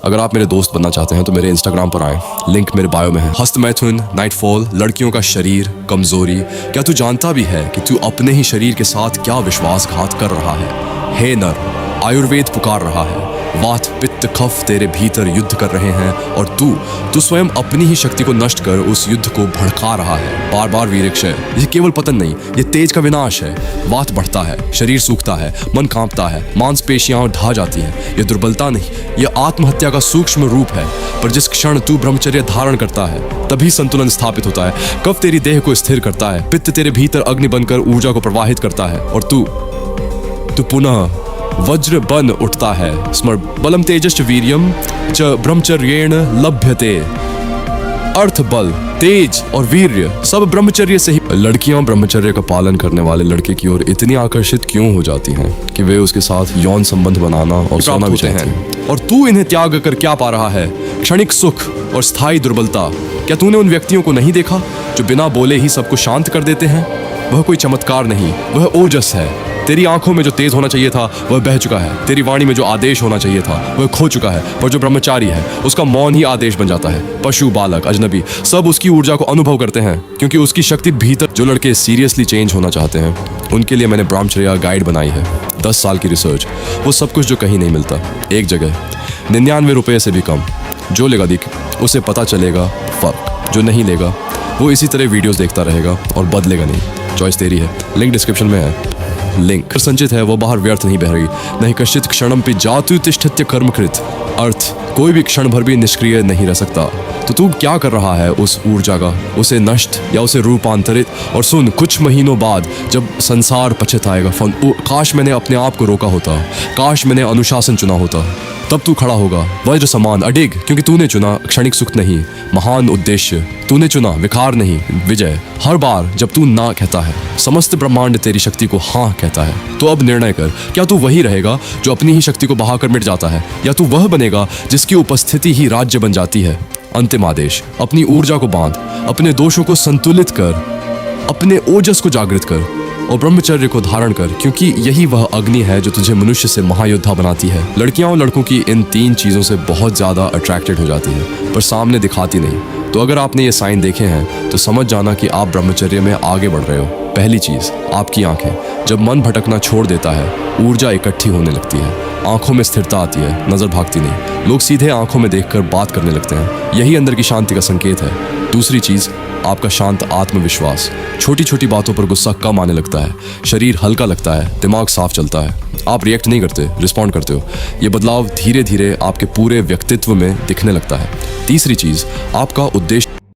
अगर आप मेरे दोस्त बनना चाहते हैं तो मेरे इंस्टाग्राम पर आएं, लिंक मेरे बायो में है। हस्तमैथुन, नाइटफॉल, लड़कियों का शरीर, कमजोरी। क्या तू जानता भी है कि तू अपने ही शरीर के साथ क्या विश्वासघात कर रहा है? हे नर, आयुर्वेद पुकार रहा है। वात, पित्त, कफ तेरे भीतर युद्ध कर रहे हैं और तू स्वयं अपनी ही शक्ति को नष्ट कर उस युद्ध को भड़का रहा है। बार बार वीरक्षय, ये केवल पतन नहीं, ये तेज का विनाश है। वात बढ़ता है, शरीर सूखता है, मन कांपता है, मांसपेशियां ढह जाती हैं। ये दुर्बलता नहीं, ये आत्महत्या का सूक्ष्म रूप है। पर जिस क्षण तू ब्रह्मचर्य धारण करता है तभी संतुलन स्थापित होता है। कफ तेरी देह को स्थिर करता है, पित्त तेरे भीतर अग्नि बनकर ऊर्जा को प्रवाहित करता है और तू पुनः वज्र बन उठता है। स्मर बलम तेजश्च वीर्यम च ब्रह्मचर्येण लभ्यते। अर्थ, बल, तेज और वीर्य सब ब्रह्मचर्य से ही। लड़कियां ब्रह्मचर्य का पालन करने वाले लड़के की ओर इतनी आकर्षित क्यों हो जाती हैं कि वे उसके साथ यौन संबंध बनाना और सोना भी चाहती हैं? और तू इन्हें त्याग कर क्या पा रहा है? क्षणिक सुख और स्थायी दुर्बलता। क्या तूने उन व्यक्तियों को नहीं देखा जो बिना बोले ही सबको शांत कर देते हैं? वह कोई चमत्कार नहीं, वह ओजस है। तेरी आंखों में जो तेज होना चाहिए था वह बह चुका है। तेरी वाणी में जो आदेश होना चाहिए था वह खो चुका है। पर जो ब्रह्मचारी है उसका मौन ही आदेश बन जाता है। पशु, बालक, अजनबी सब उसकी ऊर्जा को अनुभव करते हैं क्योंकि उसकी शक्ति भीतर। जो लड़के सीरियसली चेंज होना चाहते हैं उनके लिए मैंने ब्रह्मचर्य गाइड बनाई है। 10 साल की रिसर्च, वो सब कुछ जो कहीं नहीं मिलता, एक जगह, 99 रुपये से भी कम। जो लेगा दिख, उसे पता चलेगा फर्क। जो नहीं लेगा वो इसी तरह वीडियोस देखता रहेगा और बदलेगा नहीं। चॉइस तेरी है, लिंक डिस्क्रिप्शन में है। लिंक संचित है, वो बाहर व्यर्थ नहीं बह रही। नहीं कश्चित क्षणम पे जातु तिष्ठत्य कर्मकृत। अर्थ, कोई भी क्षण भर भी निष्क्रिय नहीं रह सकता। तो तू क्या कर रहा है उस ऊर्जा का? उसे नष्ट या उसे रूपांतरित। और सुन, कुछ महीनों बाद जब संसार पछताएगा, काश मैंने अपने आप को रोका होता, काश मैंने अनुशासन चुना होता, तब तू खड़ा होगा वज्र समान अडिग। क्योंकि तूने चुना क्षणिक सुख नहीं, महान उद्देश्य। तूने चुना विकार नहीं, विजय। हर बार जब तू ना कहता है, समस्त ब्रह्मांड तेरी शक्ति को हाँ कहता है। तो अब निर्णय कर, क्या तू वही रहेगा जो अपनी ही शक्ति को बहाकर मिट जाता है, या तू वह बनेगा जिसकी उपस्थिति ही राज्य बन जाती है? अंतिम आदेश, अपनी ऊर्जा को बांध, अपने दोषों को संतुलित कर, अपने ओजस को जागृत कर और ब्रह्मचर्य को धारण कर, क्योंकि यही वह अग्नि है जो तुझे मनुष्य से महायोद्धा बनाती है। लड़कियां और लड़कों की इन 3 चीजों से बहुत ज्यादा अट्रैक्टेड हो जाती है, पर सामने दिखाती नहीं। तो अगर आपने ये साइन देखे हैं तो समझ जाना कि आप ब्रह्मचर्य में आगे बढ़ रहे हो। पहली चीज, आपकी आंखें। जब मन भटकना छोड़ देता है, ऊर्जा इकट्ठी होने लगती है, आंखों में स्थिरता आती है, नजर भागती नहीं। लोग सीधे आंखों में देखकर बात करने लगते हैं। यही अंदर की शांति का संकेत है। दूसरी चीज, आपका शांत आत्मविश्वास। छोटी छोटी बातों पर गुस्सा कम आने लगता है, शरीर हल्का लगता है, दिमाग साफ चलता है। आप रिएक्ट नहीं करते, रिस्पॉन्ड करते हो। ये बदलाव धीरे धीरे आपके पूरे व्यक्तित्व में दिखने लगता है। तीसरी चीज, आपका उद्देश्य